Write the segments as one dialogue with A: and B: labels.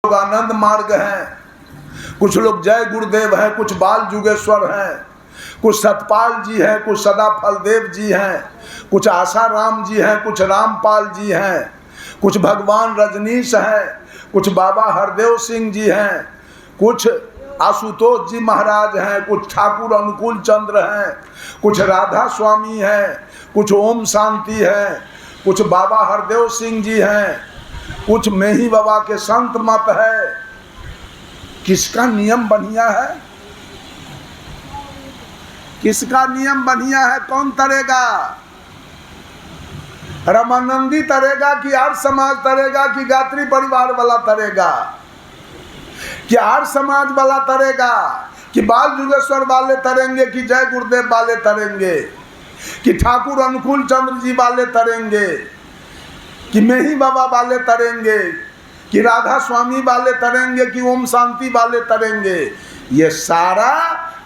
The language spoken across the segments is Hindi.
A: लोग आनंद मार्ग हैं, कुछ लोग जय गुरुदेव हैं, कुछ बाल जुगेश्वर हैं, कुछ सतपाल जी हैं, कुछ सदा फलदेव जी हैं, कुछ आसाराम जी हैं, कुछ रामपाल जी हैं, कुछ भगवान रजनीश हैं, कुछ बाबा हरदेव सिंह जी हैं, कुछ आशुतोष जी महाराज हैं, कुछ ठाकुर अनुकूल चंद्र हैं, कुछ राधा स्वामी हैं, कुछ ओम शांति हैं, कुछ बाबा हरदेव सिंह जी हैं, कुछ मेही बाबा के संत मत है। किसका नियम बढ़िया है? किसका नियम बढ़िया है? कौन तरेगा? रामानंदी तरेगा कि आर्य समाज तरेगा कि गायत्री परिवार वाला तरेगा? कि आर्य समाज वाला तरेगा कि बाल जुगेश्वर वाले तरेंगे कि जय गुरुदेव वाले तरेंगे कि ठाकुर अनुकूल चंद्र जी वाले तरेंगे कि मेही बाबा वाले तरेंगे कि राधा स्वामी वाले तरेंगे कि ओम शांति वाले तरेंगे? ये सारा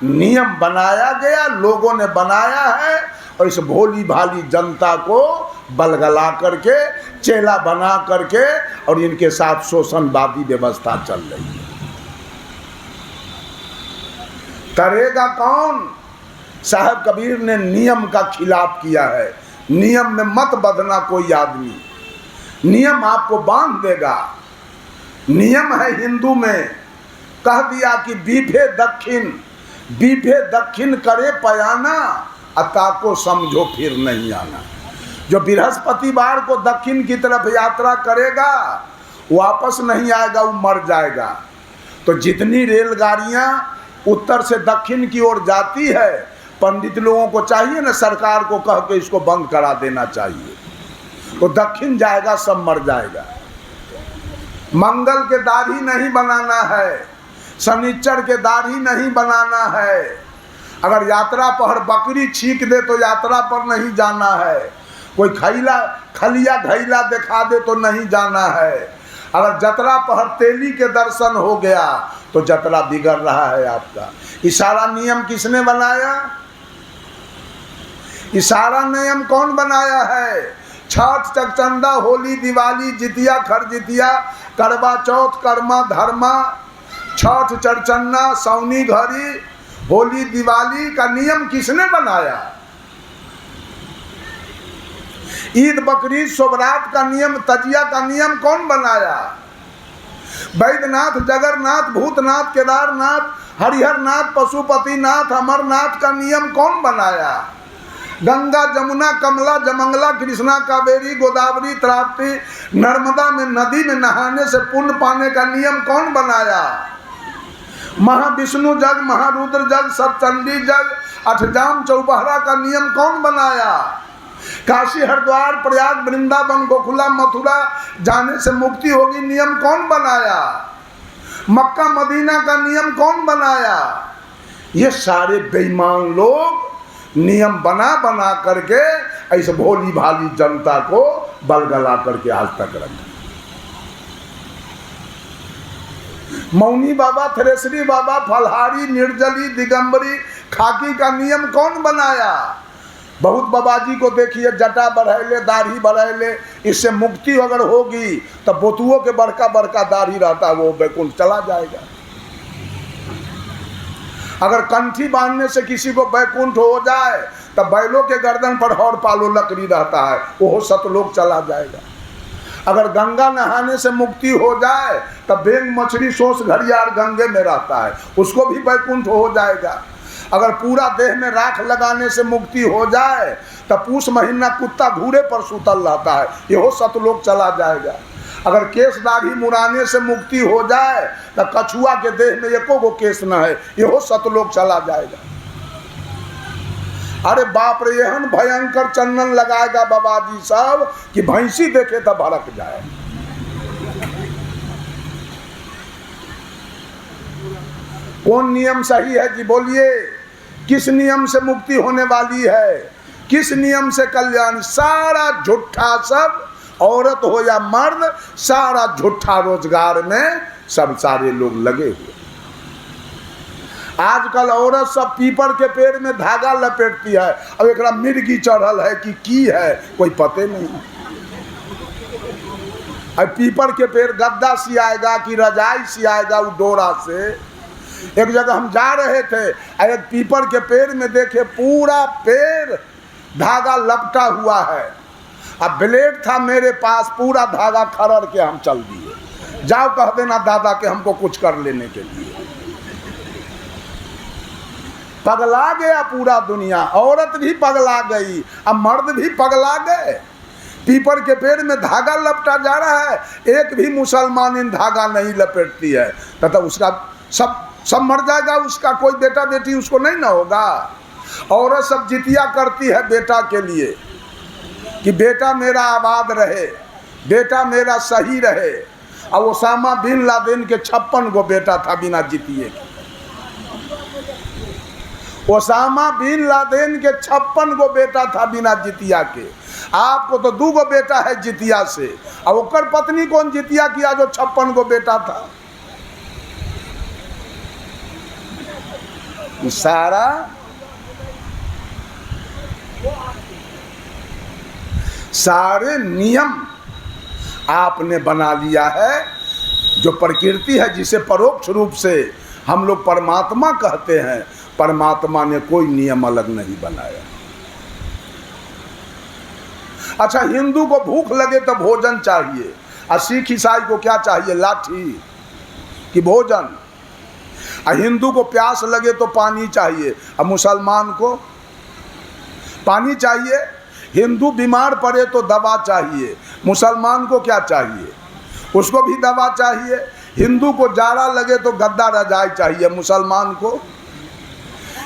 A: नियम बनाया गया, लोगों ने बनाया है और इस भोली भाली जनता को बलगला करके चेला बना करके और इनके साथ शोषणवादी व्यवस्था चल रही है। तरेगा कौन? साहब कबीर ने नियम का खिलाफ किया है। नियम में मत बंधना कोई आदमी, नियम आपको बांध देगा। नियम है हिंदू में, कह दिया कि बीफे दक्षिण करे पयाना, अता को समझो फिर नहीं आना। जो बृहस्पतिवार को दक्षिण की तरफ यात्रा करेगा वापस नहीं आएगा, वो मर जाएगा। तो जितनी रेलगाड़ियां उत्तर से दक्षिण की ओर जाती है, पंडित लोगों को चाहिए ना सरकार को कह के इसको बंद करा देना चाहिए। तो दक्षिण जाएगा, सब मर जाएगा। मंगल के दाढ़ी नहीं बनाना है, शनिचर के दाढ़ी नहीं बनाना है। अगर यात्रा पर बकरी छींक दे तो यात्रा पर नहीं जाना है। कोई खलिया घैला दिखा दे तो नहीं जाना है। अगर जतरा पर तेली के दर्शन हो गया तो जतरा बिगड़ रहा है आपका। इशारा नियम किसने बनाया? इशारा नियम कौन बनाया है? छठ, चकचंदा, होली, दिवाली, जितिया, खरजितिया, करवा चौथ, कर्मा, धर्मा, छठ, चरचन्ना, सौनी घड़ी, होली, दिवाली का नियम किसने बनाया? ईद, बकरीद, सोबरात का नियम, तजिया का नियम कौन बनाया? वैद्यनाथ, जगन्नाथ, भूतनाथ, केदारनाथ, हरिहरनाथ, पशुपतिनाथ, अमरनाथ का नियम कौन बनाया? गंगा, जमुना, कमला, जमंगला, कृष्णा, कावेरी, गोदावरी, ताप्ती, नर्मदा में नदी में नहाने से पुण्य पाने का नियम कौन बनाया? महाविष्णु जग, महारुद्र जग, सप्तचंडी जग, अठजाम चौपहरा का नियम कौन बनाया? काशी, हरिद्वार, प्रयाग, वृंदावन, गोकुला, मथुरा जाने से मुक्ति होगी नियम कौन बनाया? मक्का, मदीना का नियम कौन बनाया? ये सारे बेईमान लोग नियम बना बना करके ऐसे भोली भाली जनता को बलगला करके आज तक रखा। मौनी बाबा, थ्रेसरी बाबा, फलहारी, निर्जली, दिगंबरी, खाकी का नियम कौन बनाया? बहुत बाबाजी को देखिए, जटा बढ़ैले, दाढ़ी बढ़ैले, इससे मुक्ति अगर होगी तो बोतुओं के बड़का बड़का दाढ़ी रहता, वो बैकुंठ चला जाएगा। अगर कंठी बांधने से किसी को बैकुंठ हो जाए तब बैलों के गर्दन पर हौर पालो लकड़ी रहता है, वो सतलोक चला जाएगा। अगर गंगा नहाने से मुक्ति हो जाए तब बेंग, मछली, सोस, घड़ियाल गंगे में रहता है, उसको भी बैकुंठ हो जाएगा। अगर पूरा देह में राख लगाने से मुक्ति हो जाए तब पूस महीना कुत्ता घूरे पर सुतल रहता है, यहो सतलोक चला जाएगा। अगर केस दाढ़ी मुड़ाने से मुक्ति हो जाए तो कछुआ के देह में एको गो केस न है, यहो सतलोक चला जाएगा। अरे बाप रे, एहन भयंकर चंदन लगाएगा बाबाजी सब कि भैंसी देखे तो भड़क जाए। कौन नियम सही है जी? बोलिए, किस नियम से मुक्ति होने वाली है? किस नियम से कल्याण? सारा झूठा, सब औरत हो या मर्द, सारा झूठा रोजगार में सब सारे लोग लगे हुए। आजकल औरत सब पीपल के पेड़ में धागा लपेटती है, अब एकरा मिर्गी चढ़ल है कि की है कोई पते नहीं। पीपर के पेड़ गद्दा सियाएगा कि रजाई सियाएगा वो डोरा से। एक जगह हम जा रहे थे, एक पीपर के पेड़ में देखे पूरा पेड़ धागा लपटा हुआ है। अब ब्लेड था मेरे पास, पूरा धागा खरड़ के हम चल दिए। जाओ कह देना दादा के हमको कुछ कर लेने के लिए। पगला गया पूरा दुनिया, औरत भी पगला गई, अब मर्द भी पगला गए। पीपर के पेड़ में धागा लपटा जा रहा है, एक भी मुसलमान इन धागा नहीं लपेटती है, तथा उसका सब मर जाएगा, उसका कोई बेटा बेटी उसको नहीं ना होगा। औरत सब जितिया करती है बेटा के लिए कि बेटा मेरा आबाद रहे, बेटा मेरा सही रहे। और ओसामा बिन लादेन के 56 गो बेटा था बिना जितिए के। ओसामा बिन लादेन के 56 गो बेटा था बिना जितिया के। आपको तो 2 गो बेटा है जितिया से, और ओकर पत्नी कौन जितिया किया जो 56 गो बेटा था। सारे नियम आपने बना लिया है। जो प्रकृति है जिसे परोक्ष रूप से हम लोग परमात्मा कहते हैं, परमात्मा ने कोई नियम अलग नहीं बनाया। अच्छा, हिंदू को भूख लगे तो भोजन चाहिए, और सिख ईसाई को क्या चाहिए, लाठी कि भोजन। और हिंदू को प्यास लगे तो पानी चाहिए, और मुसलमान को पानी चाहिए। हिंदू बीमार पड़े तो दवा चाहिए, मुसलमान को क्या चाहिए, उसको भी दवा चाहिए। हिंदू को जाड़ा लगे तो गद्दा रजाई चाहिए, मुसलमान को।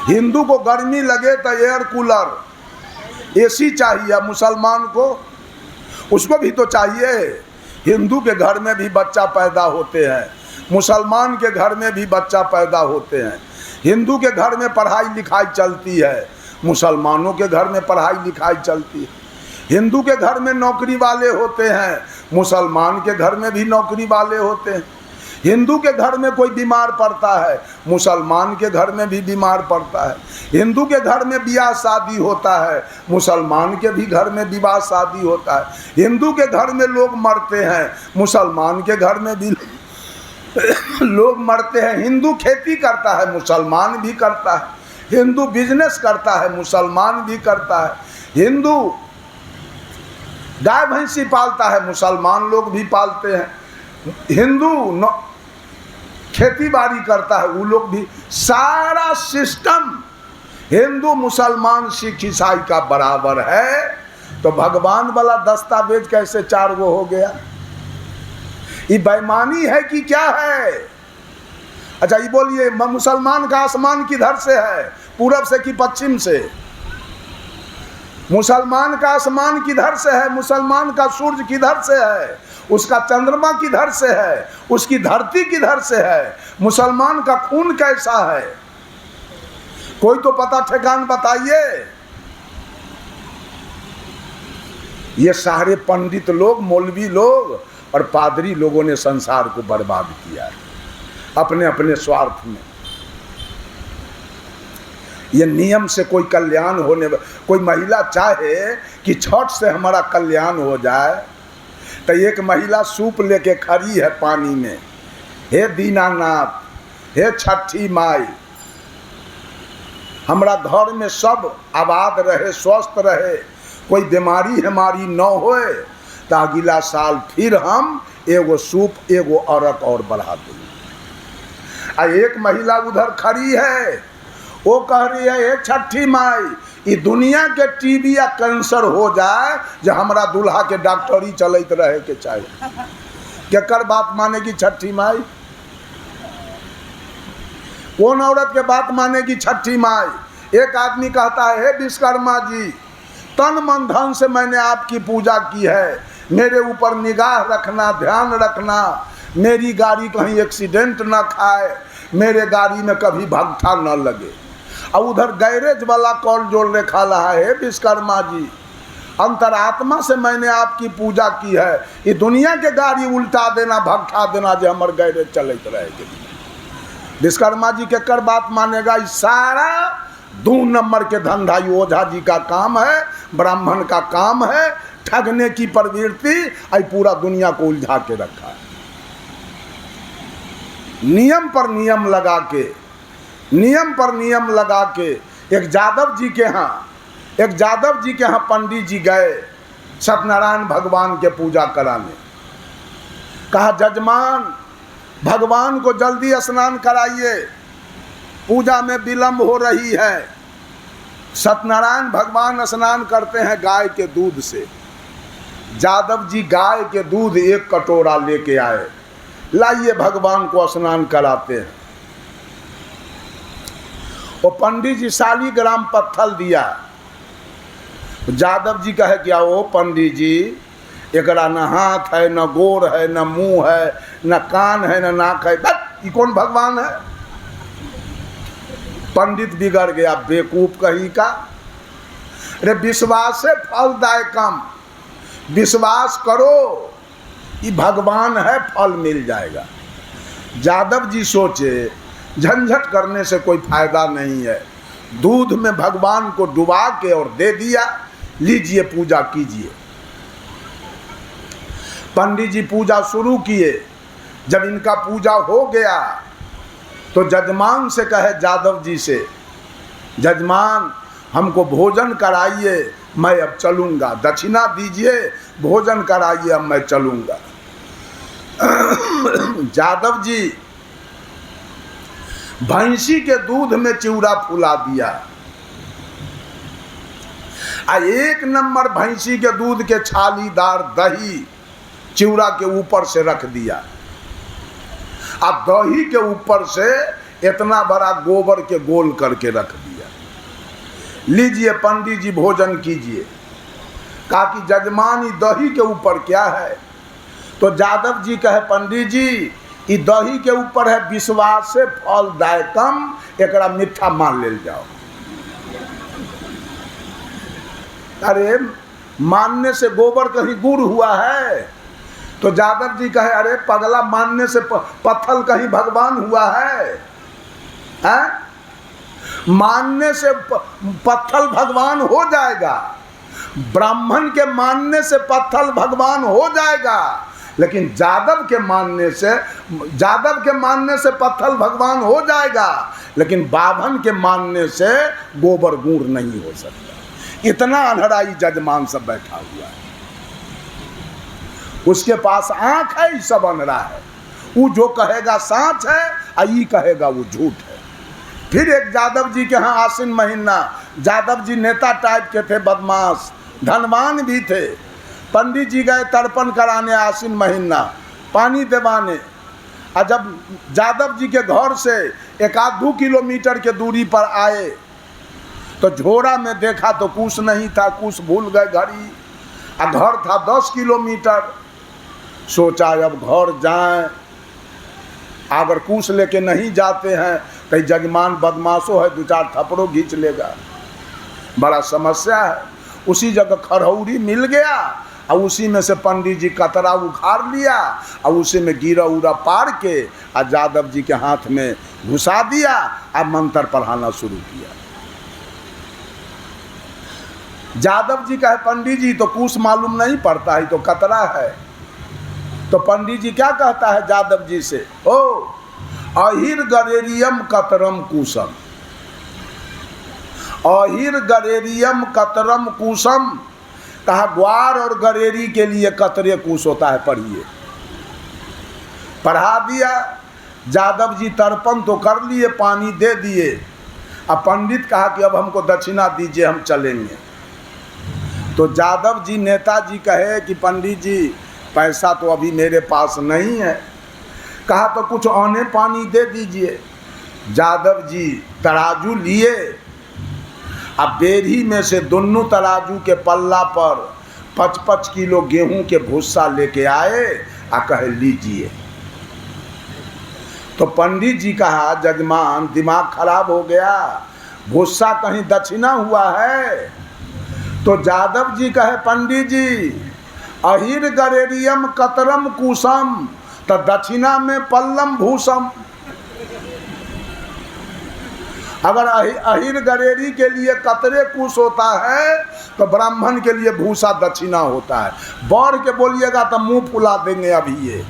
A: हिंदू को गर्मी लगे तो एयर कूलर एसी चाहिए, मुसलमान को उसको भी तो चाहिए। हिंदू के घर में भी बच्चा पैदा होते हैं, मुसलमान के घर में भी बच्चा पैदा होते हैं। हिंदू के घर में पढ़ाई लिखाई चलती है, मुसलमानों के घर में पढ़ाई लिखाई चलती है। हिंदू के घर में नौकरी वाले होते हैं, मुसलमान के घर में भी नौकरी वाले होते हैं। हिंदू के घर में कोई बीमार पड़ता है, मुसलमान के घर में भी बीमार पड़ता है। हिंदू के घर में ब्याह शादी होता है, मुसलमान के भी घर में विवाह शादी होता है। हिंदू के घर में लोग मरते हैं, मुसलमान के घर में भी लोग मरते हैं। हिंदू खेती करता है, मुसलमान भी करता है। हिंदू बिजनेस करता है, मुसलमान भी करता है। हिंदू गाय भैंसी पालता है, मुसलमान लोग भी पालते हैं। हिंदू खेती बाड़ी करता है, वो लोग भी। सारा सिस्टम हिंदू मुसलमान सिख ईसाई का बराबर है। तो भगवान वाला दस्तावेज कैसे 4 गो हो गया? ये बेईमानी है कि क्या है? अच्छा, ये बोलिए, मुसलमान का आसमान किधर से है, पूरब से कि पश्चिम से? मुसलमान का आसमान किधर से है? मुसलमान का सूरज किधर से है? उसका चंद्रमा किधर से है? उसकी धरती किधर से है? मुसलमान का खून कैसा है? कोई तो पता ठिकान बताइए। ये सारे पंडित लोग, मौलवी लोग और पादरी लोगों ने संसार को बर्बाद किया है अपने अपने स्वार्थ में। ये नियम से कोई कल्याण होने, कोई महिला चाहे कि छठ से हमारा कल्याण हो जाए, तो एक महिला सूप लेके खड़ी है पानी में, हे दीनानाथ, हे छठी माई, हमारा घर में सब आबाद रहे, स्वस्थ रहे, कोई बीमारी हमारी न होए, तो अगला साल फिर हम एगो सूप एगो अरक और बढ़ा देंगे। एक महिला उधर खड़ी है, वो कह रही है, हे छठी माई, ये दुनिया के टीबी या कैंसर हो जाए जो हमारा दूल्हा के डॉक्टरी चलते रहे के चाहिए। केकर बात मानेगी छठी माई? कौन औरत के बात मानेगी छठी माई? एक आदमी कहता है, हे विश्वकर्मा जी, तन मन धन से मैंने आपकी पूजा की है, मेरे ऊपर निगाह रखना, ध्यान रखना, मेरी गाड़ी कहीं एक्सीडेंट ना खाए, मेरे गाड़ी में कभी भगठा न लगे। और उधर गैरेज वाला कॉल जोड़ रखा रहा है, विश्वकर्मा जी, अंतरात्मा से मैंने आपकी पूजा की है, ये दुनिया के गाड़ी उल्टा देना, भगठा देना जो हमारे गैरेज चलते रहेगी। विश्वकर्मा जी के कर बात मानेगा? सारा 2 नंबर के धंधा ओझा जी का काम है, ब्राह्मण का काम है, ठगने की प्रवृत्ति आई पूरा दुनिया को उलझा के रखा है। नियम पर नियम लगा के, नियम पर नियम लगा के एक जादव जी के यहाँ पंडित जी गए सत्यनारायण भगवान के पूजा कराने। कहा जजमान भगवान को जल्दी स्नान कराइए, पूजा में विलंब हो रही है। सत्यनारायण भगवान स्नान करते हैं गाय के दूध से। जादव जी गाय के दूध 1 कटोरा लेके आए, लाइए भगवान को स्नान कराते हैं। वो पंडित जी 40 ग्राम पत्थल दिया। जादव जी कहे क्या वो पंडित जी, एकरा न हाथ है, न गोर है, न मुंह है, न कान है, न नाक है, बस ये कौन भगवान है? पंडित बिगड़ गया, बेवकूफ कहीं का। अरे विश्वास से फलदायकम, विश्वास करो ये भगवान है, फल मिल जाएगा। जादव जी सोचे झंझट करने से कोई फायदा नहीं है, दूध में भगवान को डुबा के और दे दिया, लीजिए पूजा कीजिए। पंडित जी पूजा शुरू किए। जब इनका पूजा हो गया तो जजमान से कहे जादव जी से, जजमान हमको भोजन कराइए, मैं अब चलूँगा, दक्षिणा दीजिए, भोजन कराइए, अब मैं चलूँगा। जादव जी भैंसी के दूध में चिवड़ा फुला दिया। 1 नंबर भैंसी के दूध के छालीदार दही चिवड़ा के ऊपर से रख दिया। अब दही के ऊपर से इतना बड़ा गोबर के गोल करके रख दिया। लीजिए पंडित जी भोजन कीजिए। कहा कि जजमान दही के ऊपर क्या है? तो जादव जी कहे पंडित जी ये दही के ऊपर है विश्वास से फलदायकम, एकरा मीठा मान ले जाओ। अरे मानने से गोबर कहीं गुड़ हुआ है? तो जादव जी कहे अरे पगला, मानने से पत्थल कहीं भगवान हुआ है? हैं? मानने से पत्थल भगवान हो जाएगा, ब्राह्मण के मानने से पत्थल भगवान हो जाएगा, लेकिन जादव के मानने से पत्थल भगवान हो जाएगा, लेकिन बाभन के मानने से गोबर गुड़ नहीं हो सकता। इतना अनहराई जजमान सब बैठा हुआ है। उसके पास आंख है, सब अनहरा है। वो जो कहेगा सांच है, आई कहेगा वो झूठ है। फिर एक जादव जी के यहाँ आश्विन महीना, जादव जी नेता टाइप के थे, बदमाश, धनवान भी थे। पंडित जी गए तर्पण कराने आश्विन महीना, पानी देवाने। और जब जादव जी के घर से 1-2 किलोमीटर के दूरी पर आए तो झोरा में देखा तो कुछ नहीं था, कुछ भूल गए घड़ी। और घर था 10 किलोमीटर। सोचा अब घर जाएं, अगर कुछ लेके नहीं जाते हैं तो जजमान बदमाशो है, 2-4 थप्पड़ों घींच लेगा, बड़ा समस्या है। उसी जगह खरहौरी मिल गया और उसी में से पंडित जी कतरा उखाड़ लिया और उसी में गिरा उरा पार के और जादव जी के हाथ में घुसा दिया और मंत्र पढ़ाना शुरू किया। जादव जी कहे पंडित जी तो कुछ मालूम नहीं पड़ता है, तो कतरा है। तो पंडित जी क्या कहता है जादव जी से, ओ अहिर गरेरियम कतरम कुसम, अहिर गरेरियम कतरम कुसम। कहा ग्वार और गरेरी के लिए कतरे कुश होता है, पढ़िए। पढ़ा दिया। जादव जी तर्पण तो कर लिए, पानी दे दिए। अब पंडित कहा कि अब हमको दक्षिणा दीजिए, हम चलेंगे। तो जादव जी नेताजी कहे कि पंडित जी पैसा तो अभी मेरे पास नहीं है। कहा तो कुछ औने पानी दे दीजिए। जादव जी तराजू लिए, अब बेरी में से दोनों तराजू के पल्ला पर 5-5 किलो गेहूं के भूसा लेके आए और कहे लीजिए। तो पंडित जी कहा जजमान दिमाग खराब हो गया, भूसा कहीं दक्षिणा हुआ है? तो जादव जी कहे पंडित जी अहिर गरेरियम कतरम कुसम, तो दक्षिणा में पल्लम भूसम। अगर अहिर गरेरी के लिए कतरे कुश होता है तो ब्राह्मण के लिए भूसा दक्षिणा होता है। बढ़ के बोलिएगा तो मुंह फुला देंगे अभी ये।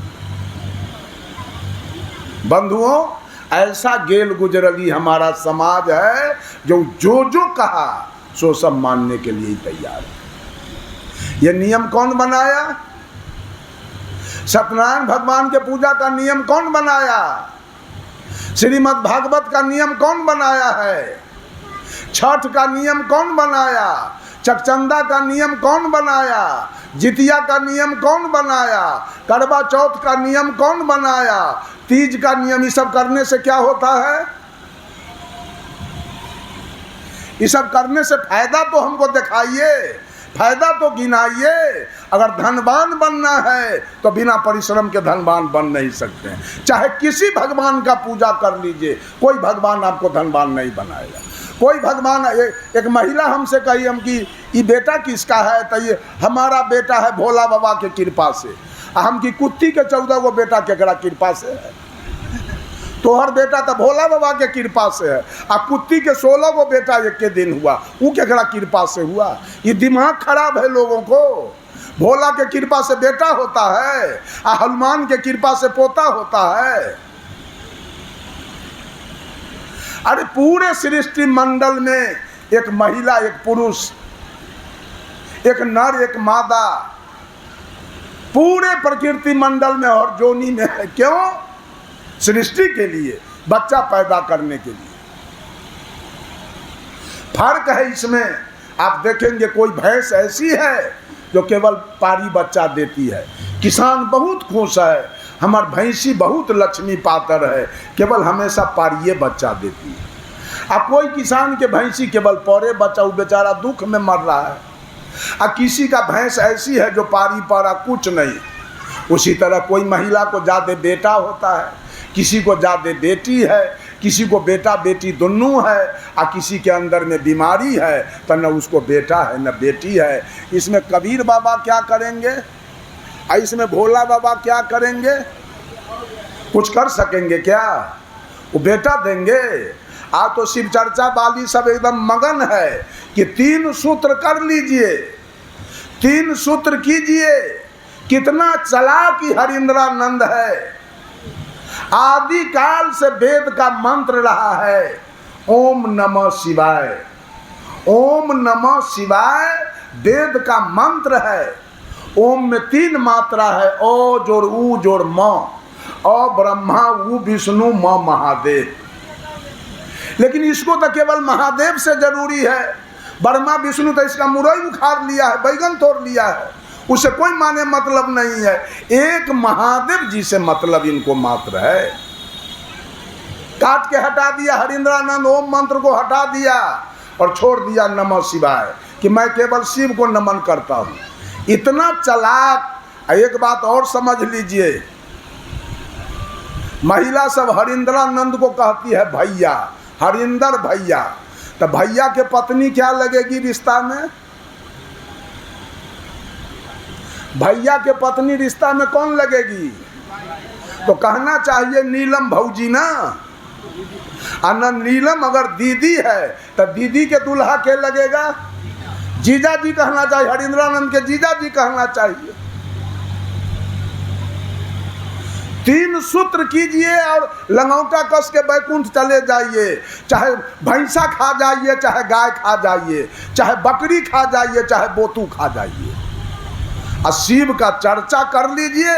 A: बंधुओं, ऐसा गेल गुजरली हमारा समाज है जो जो कहा सो सब मानने के लिए तैयार है। ये नियम कौन बनाया? सत्यनारायण भगवान के पूजा का नियम कौन बनाया? श्रीमद् भागवत का नियम कौन बनाया है? छठ का नियम कौन बनाया? चकचंदा का नियम कौन बनाया? जितिया का नियम कौन बनाया? करवा चौथ का नियम कौन बनाया? तीज का नियम? ये सब करने से क्या होता है? ये सब करने से फायदा तो हमको दिखाइए, फायदा तो गिनाइए। अगर धनवान बनना है तो बिना परिश्रम के धनवान बन नहीं सकते। चाहे किसी भगवान का पूजा कर लीजिए, कोई भगवान आपको धनवान नहीं बनाएगा। कोई भगवान, एक महिला हमसे कही हम कि ये बेटा किसका है? तो ये हमारा बेटा है भोला बाबा के कृपा से। हम की कुत्ती के 14 गो बेटा केकरा कृपा से है? तोहर बेटा तो भोला बाबा के कृपा से है, आ कुत्ती के 16 गो बेटा एक के दिन हुआ, वो केकरा कृपा से हुआ? ये दिमाग खराब है लोगों को। भोला के कृपा से बेटा होता है, आ हनुमान के कृपा से पोता होता है। अरे पूरे सृष्टि मंडल में एक महिला, एक पुरुष, एक नर, एक मादा, पूरे प्रकृति मंडल में और जोनी में है। क्यों? सृष्टि के लिए, बच्चा पैदा करने के लिए। फर्क है इसमें। आप देखेंगे कोई भैंस ऐसी है जो केवल पारी बच्चा देती है, किसान बहुत खुश है, हमार भैंसी बहुत लक्ष्मी पात्र है, केवल हमेशा पारिये बच्चा देती है। अब कोई किसान के भैंसी केवल पौरे बच्चा, वो बेचारा दुख में मर रहा है। अब किसी का भैंस ऐसी है जो पारी पारा कुछ नहीं। उसी तरह कोई महिला को ज़्यादा बेटा होता है, किसी को ज़्यादा बेटी है, किसी को बेटा बेटी दोनों है, और किसी के अंदर में बीमारी है तो न उसको बेटा है न बेटी है। इसमें कबीर बाबा क्या करेंगे? इसमें भोला बाबा क्या करेंगे? कुछ कर सकेंगे क्या? वो बेटा देंगे? आज तो शिव चर्चा वाली सब एकदम मगन है कि 3 सूत्र कर लीजिए, 3 सूत्र कीजिए। कितना चालाक हरिंद्रानंद है। आदि काल से वेद का मंत्र रहा है ओम नमः शिवाय। ओम नमः शिवाय वेद का मंत्र है। ओम में 3 मात्रा है, ओ जोड़ ऊ जोड़ म। अ ब्रह्मा, ऊ विष्णु, म महादेव। लेकिन इसको तो केवल महादेव से जरूरी है। ब्रह्मा विष्णु तो इसका मुरई उखाड़ लिया है, बैगन तोड़ लिया है, उसे कोई माने मतलब नहीं है। एक महादेव जी से मतलब इनको मात्र है। काट के हटा दिया हरिंद्रानंद, ओम मंत्र को हटा दिया और छोड़ दिया नमः शिवाय कि मैं केवल शिव को नमन करता हूँ। इतना चालाक। एक बात और समझ लीजिए, महिला सब हरिंद्रानंद को कहती है भैया, हरिंदर भैया। तो भैया के पत्नी क्या लगेगी रिश्ता में? भैया के पत्नी रिश्ता में कौन लगेगी? तो कहना चाहिए नीलम भौजी ना। नीलम अगर दीदी है तो दीदी के दूल्हा के लगेगा? जीजा जी कहना चाहिए, हरिंद्रानंद के जीजा जी कहना चाहिए। 3 सूत्र कीजिए और लंगौटा कस के बैकुंठ चले जाइए। चाहे भैंसा खा जाइए, चाहे गाय खा जाइए, चाहे बकरी खा जाइए, चाहे बोतू खा जाइए, और शिव का चर्चा कर लीजिए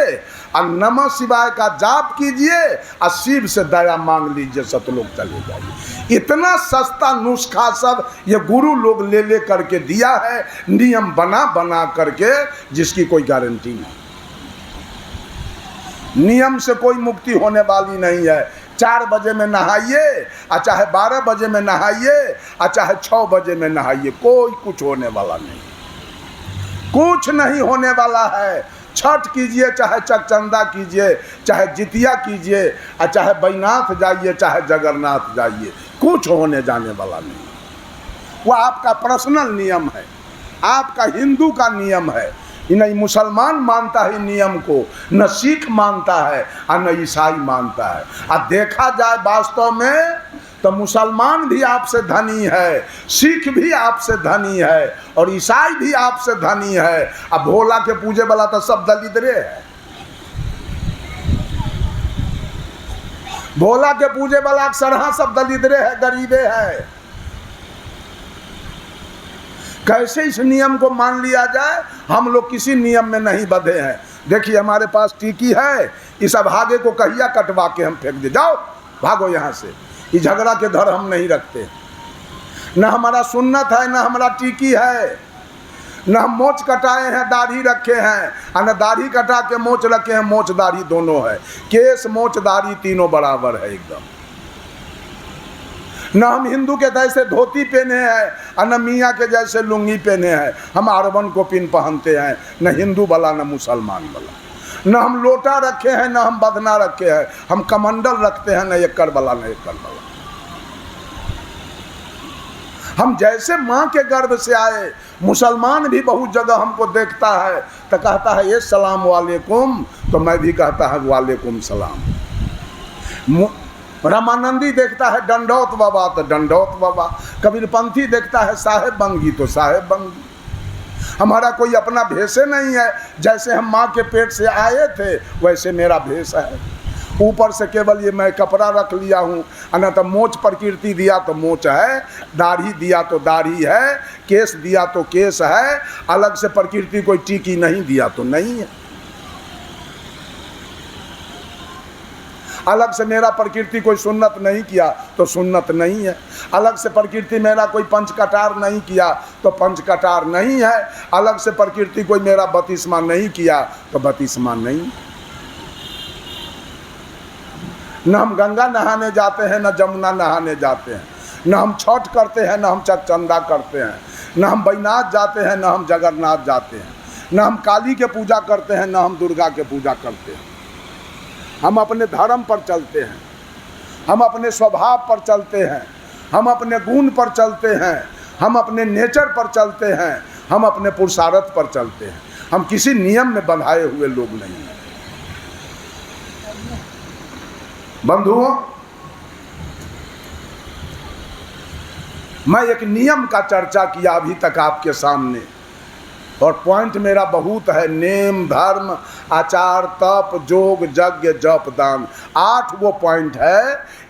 A: और नमः शिवाय का जाप कीजिए और शिव से दया मांग लीजिए, सतलोक चले जाइए। इतना सस्ता नुस्खा सब ये गुरु लोग ले करके दिया है, नियम बना बना करके, जिसकी कोई गारंटी नहीं। नियम से कोई मुक्ति होने वाली नहीं है। 4 बजे में नहाइए और चाहे 12 बजे में नहाइए और चाहे 6 बजे में नहाइए, कोई कुछ होने वाला नहीं, कुछ नहीं होने वाला है। छठ कीजिए, चाहे चकचंदा कीजिए, चाहे जितिया कीजिए, और चाहे बैनाथ जाइए, चाहे जगन्नाथ जाइए, कुछ होने जाने वाला नहीं। वो आपका पर्सनल नियम है, आपका हिंदू का नियम है। नहीं मुसलमान मानता है नियम को, न सिख मानता है और न ईसाई मानता है। और देखा जाए वास्तव में तो मुसलमान भी आपसे धनी है, सिख भी आपसे धनी है, और ईसाई भी आपसे धनी है। अब भोला के पूजे वाला तो सब दलिद्रे है। भोला के पूजे वाला अक्सर सब दलिद्रे है, गरीबे है। कैसे इस नियम को मान लिया जाए? हम लोग किसी नियम में नहीं बंधे हैं। देखिए हमारे पास टीकी है, इस अभागे को कहिया कटवा के हम फेंक दे, जाओ भागो यहाँ से। ये झगड़ा के धर हम नहीं रखते। न हमारा सुन्नत है, न हमारा टीकी है, न हम मोच कटाए हैं, दाढ़ी रखे हैं, और न दाढ़ी कटा के मोच रखे हैं। मोच दाढ़ी दोनों है, केस मोच दाढ़ी तीनों बराबर है एकदम। न हम हिंदू के जैसे धोती पहने हैं, और न मियाँ के जैसे लुंगी पहने हैं। हम अरबन को पिन पहनते हैं, न हिंदू वाला न मुसलमान वाला। न हम लोटा रखे हैं, न हम बदना रखे हैं। हम कमंडल रखते हैं, न एकड़ वाला न एकड़ वाला। हम जैसे माँ के गर्भ से आए। मुसलमान भी बहुत जगह हमको देखता है तो कहता है ये सलाम वालेकुम, तो मैं भी कहता है वालेकुम सलाम। रामानंदी देखता है दंडौत बाबा, तो दंडौत बाबा। कबीरपंथी देखता है साहेब बंगी, तो साहेब बंगी। हमारा कोई अपना भेष नहीं है। जैसे हम माँ के पेट से आए थे वैसे मेरा भेष है। ऊपर से केवल ये मैं कपड़ा रख लिया हूँ, न तो मोच प्रकृति दिया तो मोच है, दाढ़ी दिया तो दाढ़ी है, केस दिया तो केस है। अलग से प्रकृति कोई टीकी नहीं दिया तो नहीं है। अलग से मेरा प्रकृति कोई सुन्नत नहीं किया तो सुन्नत नहीं है। अलग से प्रकृति मेरा कोई पंच कटार नहीं किया तो पंच कटार नहीं है। अलग से प्रकृति कोई मेरा बपतिस्मा नहीं किया तो बपतिस्मा नहीं। न हम गंगा नहाने जाते हैं, न जमुना नहाने जाते हैं, न हम छठ करते हैं, न हम चकचंदा करते हैं, न हम बैनाथ जाते हैं, न हम जगन्नाथ जाते हैं, न हम काली के पूजा करते हैं, न हम दुर्गा के पूजा करते हैं। हम अपने धर्म पर चलते हैं, हम अपने स्वभाव पर चलते हैं, हम अपने गुण पर चलते हैं, हम अपने नेचर पर चलते हैं, हम अपने पुरुषार्थ पर चलते हैं। हम किसी नियम में बंधाए हुए लोग नहीं हैं। बंधुओं, मैं एक नियम का चर्चा किया अभी तक आपके सामने, और पॉइंट मेरा बहुत है। नेम, धर्म, आचार, तप, जोग, यज्ञ, जप, दान, 8 वो पॉइंट है।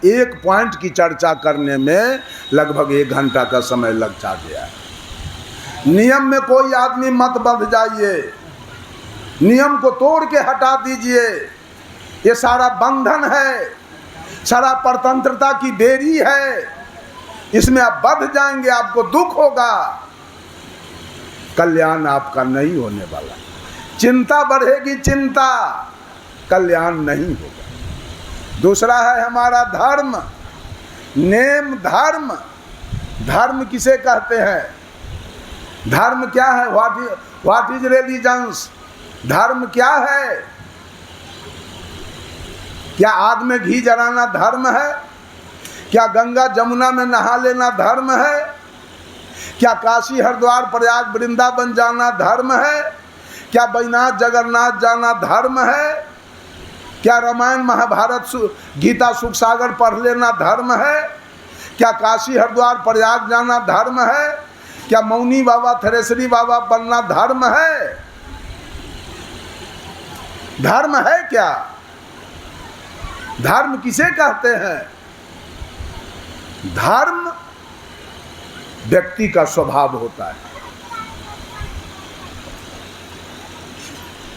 A: एक पॉइंट की चर्चा करने में लगभग 1 घंटा का समय लग जा गया। नियम में कोई आदमी मत बंध जाइए, नियम को तोड़ के हटा दीजिए। ये सारा बंधन है, सारा परतंत्रता की बेरी है। इसमें आप बंध जाएंगे, आपको दुख होगा, कल्याण आपका नहीं होने वाला। चिंता बढ़ेगी, चिंता, कल्याण नहीं होगा। दूसरा है हमारा धर्म, नेम, धर्म। धर्म किसे कहते हैं? धर्म क्या है? What is religions? धर्म क्या है? क्या आग में घी जलाना धर्म है? क्या गंगा जमुना में नहा लेना धर्म है? क्या काशी हरिद्वार प्रयाग वृंदावन जाना धर्म है? क्या बैनाथ जगन्नाथ जाना धर्म है? क्या रामायण महाभारत गीता सुख सागर पढ़ लेना धर्म है? क्या काशी हरिद्वार प्रयाग जाना धर्म है? क्या मौनी बाबा थरेसरी बाबा बनना धर्म है? धर्म है क्या? धर्म किसे कहते हैं? धर्म व्यक्ति का स्वभाव होता है।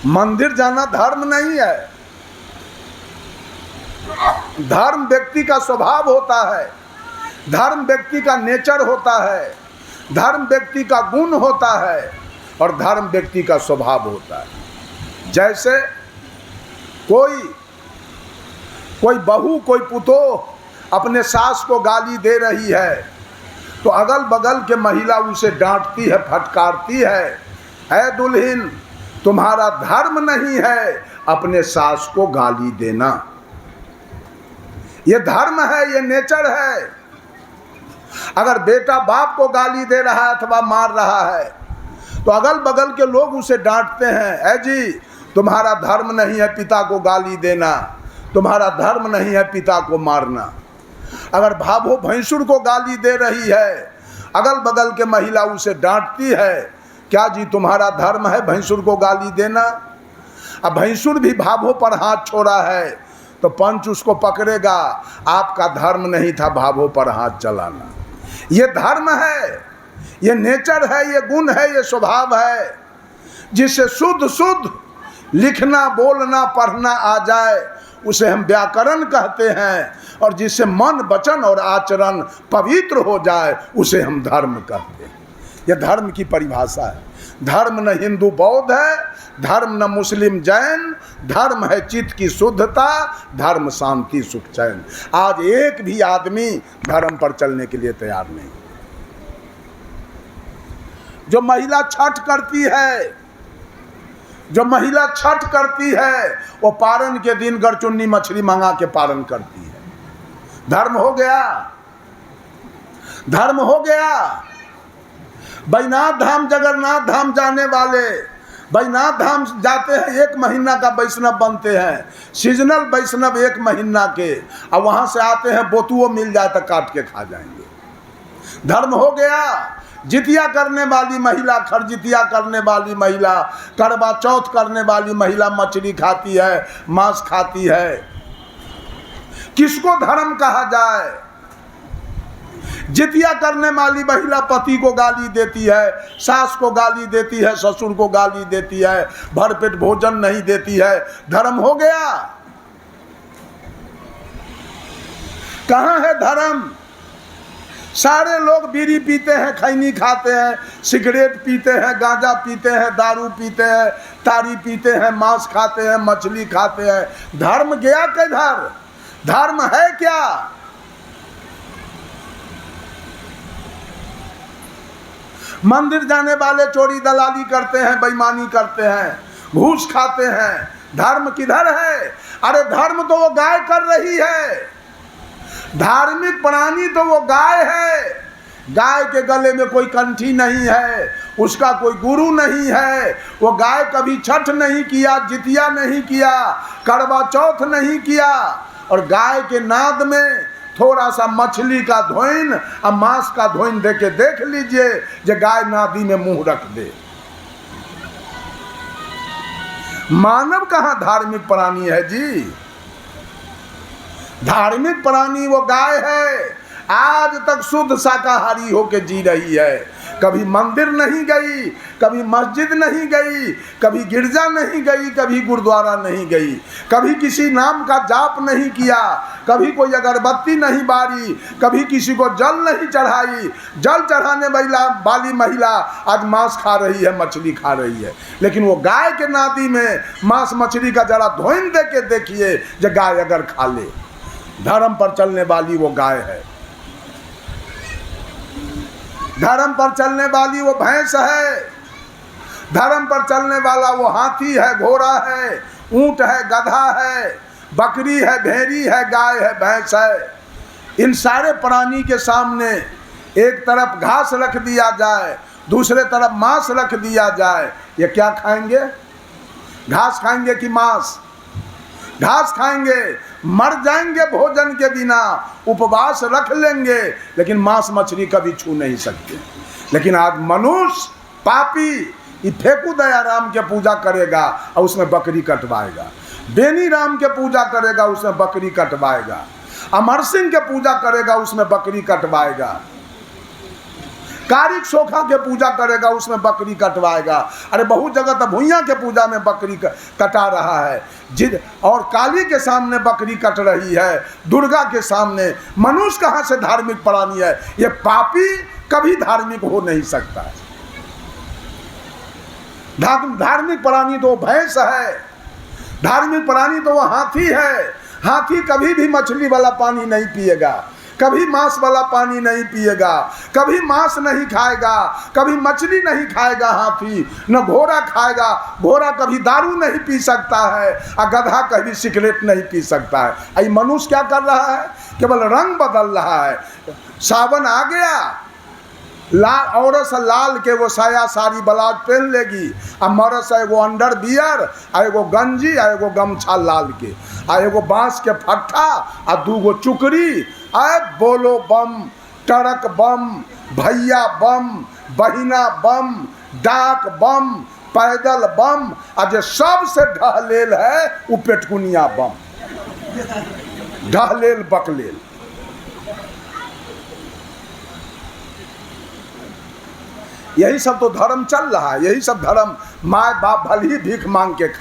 A: मंदिर जाना धर्म नहीं है। धर्म व्यक्ति का स्वभाव होता है, धर्म व्यक्ति का नेचर होता है, धर्म व्यक्ति का गुण होता है, और धर्म व्यक्ति का स्वभाव होता है। जैसे कोई बहू, कोई पुतोह अपने सास को गाली दे रही है तो अगल बगल के महिला उसे डांटती है, फटकारती है, ऐ दुल्हन, तुम्हारा धर्म नहीं है अपने सास को गाली देना। ये धर्म है, ये नेचर है। अगर बेटा बाप को गाली दे रहा है अथवा मार रहा है तो अगल बगल के लोग उसे डांटते हैं, ऐ जी, तुम्हारा धर्म नहीं है पिता को गाली देना, तुम्हारा धर्म नहीं है पिता को मारना। अगर भाभो भैंसुर को गाली दे रही है, अगल बगल के महिला उसे डांटती है, क्या जी तुम्हारा धर्म है भैंसुर को गाली देना? अब भैंसुर भी भाभो पर हाथ छोड़ा है तो पंच उसको पकड़ेगा, आपका धर्म नहीं था भाभो पर हाथ चलाना। ये धर्म है, ये नेचर है, ये गुण है, ये स्वभाव है, जिसे शुद्ध शुद्ध लिखना बोलना पढ़ना आ जाए उसे हम व्याकरण कहते हैं, और जिससे मन वचन और आचरण पवित्र हो जाए उसे हम धर्म कहते हैं। यह धर्म की परिभाषा है। धर्म न हिंदू बौद्ध है, धर्म न मुस्लिम जैन, धर्म है चित्त की शुद्धता, धर्म शांति सुख चैन। आज एक भी आदमी धर्म पर चलने के लिए तैयार नहीं। जो महिला छठ करती है, जो महिला छठ करती है, वो पारण के दिन गरचुन्नी मछली मंगा के पारण करती है। धर्म हो गया, धर्म हो गया। बैजनाथ धाम जगन्नाथ धाम जाने वाले बैजनाथ धाम जाते हैं, 1 महीना का वैष्णव बनते हैं, सीजनल वैष्णव 1 महीना के, और वहां से आते हैं बोतुओं मिल जाए तो काट के खा जाएंगे। धर्म हो गया। जितिया करने वाली महिला, खरजितिया करने वाली महिला, करवा चौथ करने वाली महिला मछली खाती है, मांस खाती है। किसको धर्म कहा जाए? जितिया करने वाली महिला पति को गाली देती है, सास को गाली देती है, ससुर को गाली देती है, भरपेट भोजन नहीं देती है। धर्म हो गया? कहाँ है धर्म? सारे लोग बीड़ी पीते हैं, खैनी खाते हैं, सिगरेट पीते हैं, गांजा पीते हैं, दारू पीते हैं, तारी पीते हैं, मांस खाते हैं, मछली खाते हैं। धर्म गया किधर? धर्म है क्या? मंदिर जाने वाले चोरी दलाली करते हैं, बेईमानी करते हैं, घूस खाते हैं। धर्म किधर है? अरे धर्म तो वो गाय कर रही है। धार्मिक प्राणी तो वो गाय है। गाय के गले में कोई कंठी नहीं है, उसका कोई गुरु नहीं है। वो गाय कभी छठ नहीं किया, जितिया नहीं किया, करवा चौथ नहीं किया, और गाय के नाद में थोड़ा सा मछली का धोइन और मांस का धोइन देके देख लीजिए, जो गाय नादी में मुंह रख दे। मानव कहाँ धार्मिक प्राणी है जी? धार्मिक प्राणी वो गाय है। आज तक शुद्ध शाकाहारी होके जी रही है। कभी मंदिर नहीं गई, कभी मस्जिद नहीं गई, कभी गिरजा नहीं गई, कभी गुरुद्वारा नहीं गई, कभी किसी नाम का जाप नहीं किया, कभी कोई अगरबत्ती नहीं बारी, कभी किसी को जल नहीं चढ़ाई। जल चढ़ाने वाली महिला आज मांस खा रही है, मछली खा रही है। लेकिन वो गाय के नादी में मांस मछली का जरा धोइन दे के देखिए, जो गाय अगर खा ले। धर्म पर चलने वाली वो गाय है। धर्म पर चलने वाली वो भैंस है। धर्म पर चलने वाला वो हाथी है, घोड़ा है, ऊंट है, गधा है, बकरी है, भेड़ी है, गाय है, भैंस है। इन सारे प्राणी के सामने एक तरफ घास रख दिया जाए, दूसरे तरफ मांस रख दिया जाए, ये क्या खाएंगे? घास खाएंगे कि मांस? घास खाएंगे। मर जाएंगे भोजन के बिना, उपवास रख लेंगे, लेकिन मांस मछली कभी छू नहीं सकते। लेकिन आज मनुष्य पापी ये फेंकू दया राम के पूजा करेगा और उसमें बकरी कटवाएगा, बेनी राम के पूजा करेगा उसमें बकरी कटवाएगा, अमर सिंह के पूजा करेगा उसमें बकरी कटवाएगा, कारिक सोखा के पूजा करेगा उसमें बकरी कटवाएगा। अरे बहुत जगह तो भुइयां के पूजा में बकरी कटा रहा है, और काली के सामने बकरी कट रही है, दुर्गा के सामने। मनुष्य कहाँ से धार्मिक प्राणी है? ये पापी कभी धार्मिक हो नहीं सकता है। धार्मिक प्राणी तो भैंस है, धार्मिक प्राणी तो वो हाथी है। हाथी कभी भी मछली वाला पानी नहीं पिएगा, कभी मांस वाला पानी नहीं पिएगा, कभी मांस नहीं खाएगा, कभी मछली नहीं खाएगा। हाथी न घोड़ा खाएगा, घोड़ा कभी दारू नहीं पी सकता है, और गधा कभी सिगरेट नहीं पी सकता है। आई मनुष्य क्या कर रहा है? केवल रंग बदल रहा है। सावन आ गया, लाल औरत से लाल के वो साया साड़ी ब्लाउज पहन लेगी, आ मर्द से एगो अंडर बियर आ एगो गंजी आ एगो गमछा लाल के आ एगो बांस के फट्ठा आ दूगो चुकरी आ बोलो बम, टरक बम, भैया बम, बहिना बम, डाक बम, पैदल बम आ जे सबसे ढहलेल है वो पेटकुनिया बम, ढहलेल बकलेल। यही सब तो धर्म चल रहा है, यही सब धर्म माँ बाप भले ही भीख मांग के